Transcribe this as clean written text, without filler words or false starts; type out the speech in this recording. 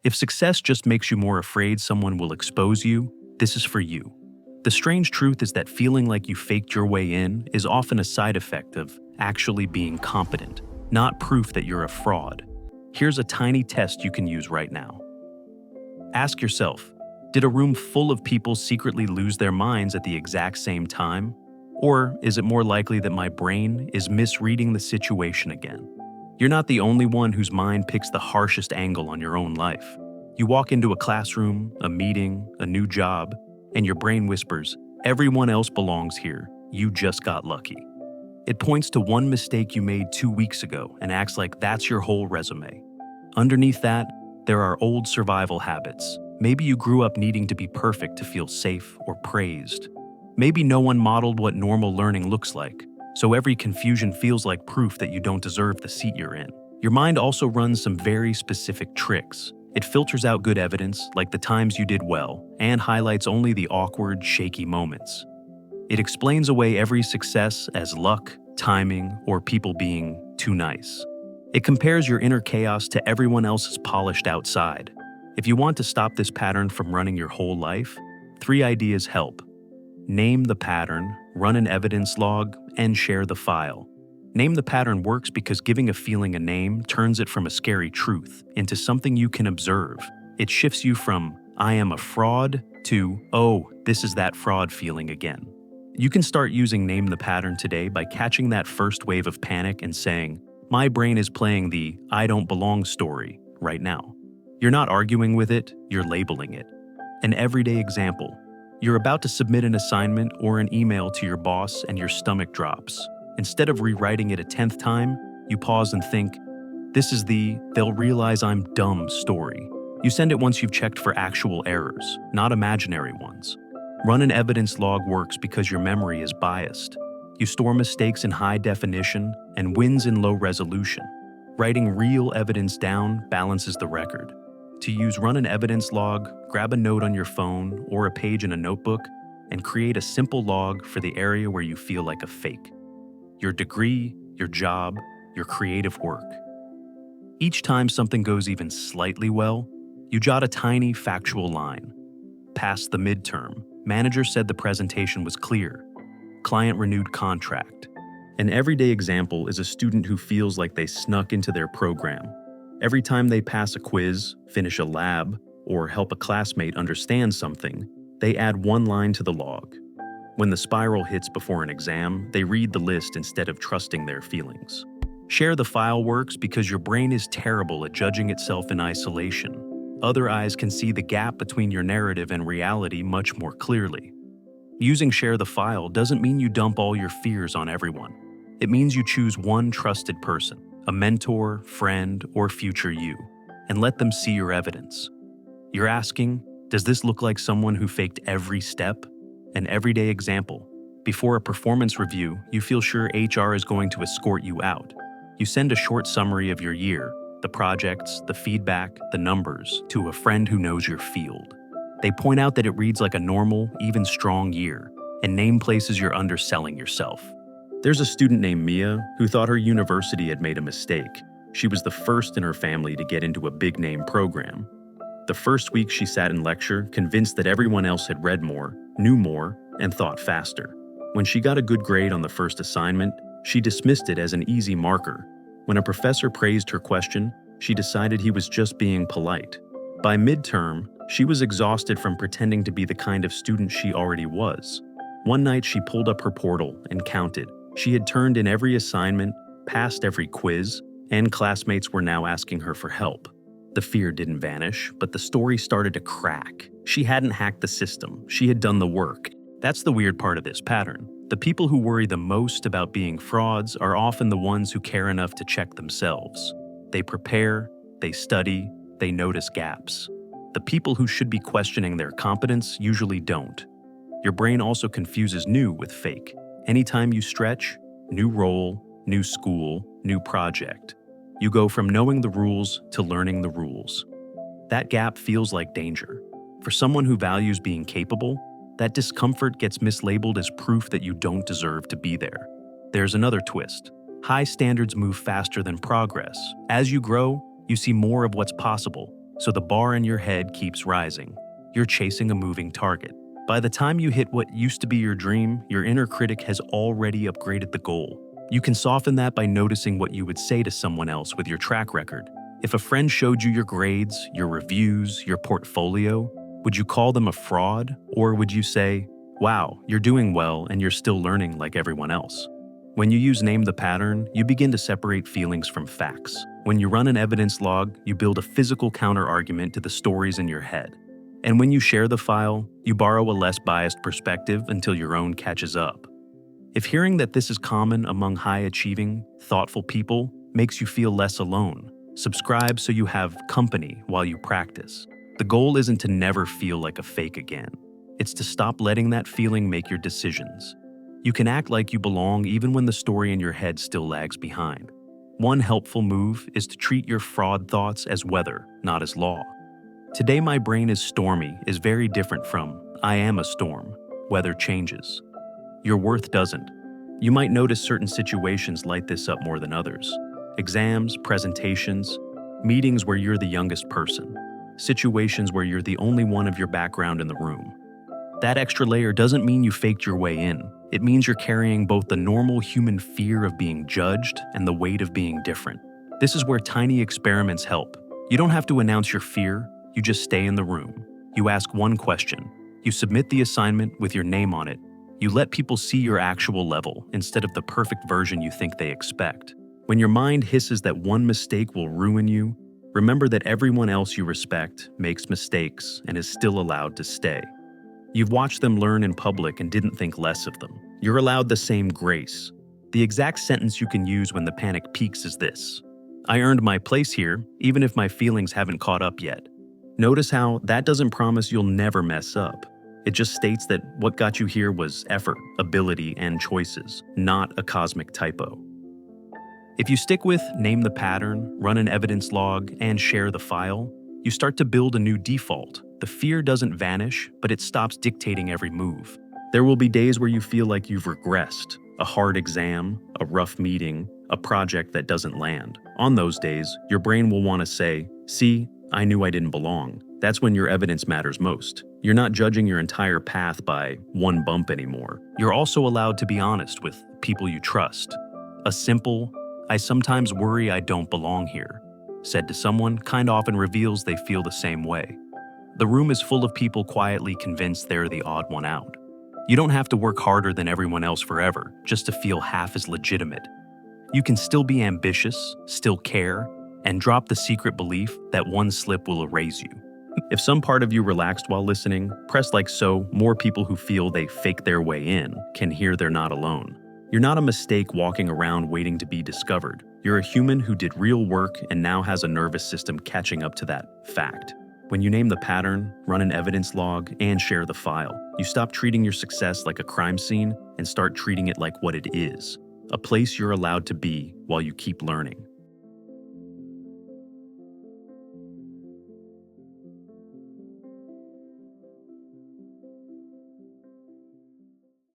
If success just makes you more afraid someone will expose you, this is for you. The strange truth is that feeling like you faked your way in is often a side effect of actually being competent, not proof that you're a fraud. Here's a tiny test you can use right now. Ask yourself, did a room full of people secretly lose their minds at the exact same time? Or is it more likely that my brain is misreading the situation again? You're not the only one whose mind picks the harshest angle on your own life. You walk into a classroom, a meeting, a new job, and your brain whispers, everyone else belongs here, you just got lucky. It points to one mistake you made 2 weeks ago and acts like that's your whole resume. Underneath that, there are old survival habits. Maybe you grew up needing to be perfect to feel safe or praised. Maybe no one modeled what normal learning looks like, so every confusion feels like proof that you don't deserve the seat you're in. Your mind also runs some very specific tricks. It filters out good evidence, like the times you did well, and highlights only the awkward, shaky moments. It explains away every success as luck, timing, or people being too nice. It compares your inner chaos to everyone else's polished outside. If you want to stop this pattern from running your whole life, 3 ideas help. Name the pattern, run an evidence log, and share the file. Name the pattern works because giving a feeling a name turns it from a scary truth into something you can observe. It shifts you from, I am a fraud, to, oh, this is that fraud feeling again. You can start using Name the Pattern today by catching that first wave of panic and saying, my brain is playing the I don't belong story right now. You're not arguing with it, you're labeling it. An everyday example. You're about to submit an assignment or an email to your boss and your stomach drops. Instead of rewriting it a 10th time, you pause and think, this is the they'll realize I'm dumb story. You send it once you've checked for actual errors, not imaginary ones. Run an evidence log works because your memory is biased. You store mistakes in high definition and wins in low resolution. Writing real evidence down balances the record. To use Run an evidence log, grab a note on your phone or a page in a notebook and create a simple log for the area where you feel like a fake. Your degree, your job, your creative work. Each time something goes even slightly well, you jot a tiny factual line. Passed the midterm. Manager said the presentation was clear. Client renewed contract. An everyday example is a student who feels like they snuck into their program. Every time they pass a quiz, finish a lab, or help a classmate understand something, they add one line to the log. When the spiral hits before an exam, they read the list instead of trusting their feelings. Share the file works because your brain is terrible at judging itself in isolation. Other eyes can see the gap between your narrative and reality much more clearly. Using Share the File doesn't mean you dump all your fears on everyone. It means you choose one trusted person, a mentor, friend, or future you, and let them see your evidence. You're asking, does this look like someone who faked every step? An everyday example. Before a performance review, you feel sure HR is going to escort you out. You send a short summary of your year, the projects, the feedback, the numbers, to a friend who knows your field. They point out that it reads like a normal, even strong year, and name places you're underselling yourself. There's a student named Mia who thought her university had made a mistake. She was the first in her family to get into a big-name program. The first week she sat in lecture, convinced that everyone else had read more, knew more, and thought faster. When she got a good grade on the first assignment, she dismissed it as an easy marker. When a professor praised her question, she decided he was just being polite. By midterm, she was exhausted from pretending to be the kind of student she already was. One night she pulled up her portal and counted. She had turned in every assignment, passed every quiz, and classmates were now asking her for help. The fear didn't vanish, but the story started to crack. She hadn't hacked the system. She had done the work. That's the weird part of this pattern. The people who worry the most about being frauds are often the ones who care enough to check themselves. They prepare, they study, they notice gaps. The people who should be questioning their competence usually don't. Your brain also confuses new with fake. Anytime you stretch, new role, new school, new project. You go from knowing the rules to learning the rules. That gap feels like danger. For someone who values being capable, that discomfort gets mislabeled as proof that you don't deserve to be there. There's another twist. High standards move faster than progress. As you grow, you see more of what's possible. so the bar in your head keeps rising. You're chasing a moving target. By the time you hit what used to be your dream, your inner critic has already upgraded the goal. You can soften that by noticing what you would say to someone else with your track record. If a friend showed you your grades, your reviews, your portfolio, would you call them a fraud? Or would you say, wow, you're doing well and you're still learning like everyone else? When you use name the pattern, you begin to separate feelings from facts. When you run an evidence log, you build a physical counter-argument to the stories in your head. And when you share the file, you borrow a less biased perspective until your own catches up. If hearing that this is common among high-achieving, thoughtful people makes you feel less alone, subscribe so you have company while you practice. The goal isn't to never feel like a fake again. It's to stop letting that feeling make your decisions. You can act like you belong even when the story in your head still lags behind. One helpful move is to treat your fraud thoughts as weather, not as law. Today my brain is stormy is very different from I am a storm. Weather changes. Your worth doesn't. You might notice certain situations light this up more than others. Exams, presentations, meetings where you're the youngest person, situations where you're the only one of your background in the room. That extra layer doesn't mean you faked your way in. It means you're carrying both the normal human fear of being judged and the weight of being different. This is where tiny experiments help. You don't have to announce your fear, you just stay in the room. You ask one question. You submit the assignment with your name on it. You let people see your actual level instead of the perfect version you think they expect. When your mind hisses that one mistake will ruin you, remember that everyone else you respect makes mistakes and is still allowed to stay. You've watched them learn in public and didn't think less of them. You're allowed the same grace. The exact sentence you can use when the panic peaks is this: I earned my place here, even if my feelings haven't caught up yet. Notice how that doesn't promise you'll never mess up. It just states that what got you here was effort, ability, and choices, not a cosmic typo. If you stick with name the pattern, run an evidence log, and share the file, you start to build a new default. The fear doesn't vanish, but it stops dictating every move. There will be days where you feel like you've regressed, a hard exam, a rough meeting, a project that doesn't land. On those days, your brain will want to say, see, I knew I didn't belong. That's when your evidence matters most. You're not judging your entire path by one bump anymore. You're also allowed to be honest with people you trust. A simple, I sometimes worry I don't belong here, said to someone often reveals they feel the same way. The room is full of people quietly convinced they're the odd one out. You don't have to work harder than everyone else forever just to feel half as legitimate. You can still be ambitious, still care, and drop the secret belief that one slip will erase you. If some part of you relaxed while listening, press like so more people who feel they fake their way in can hear they're not alone. You're not a mistake walking around waiting to be discovered. You're a human who did real work and now has a nervous system catching up to that fact. When you name the pattern, run an evidence log, and share the file, you stop treating your success like a crime scene and start treating it like what it is, a place you're allowed to be while you keep learning.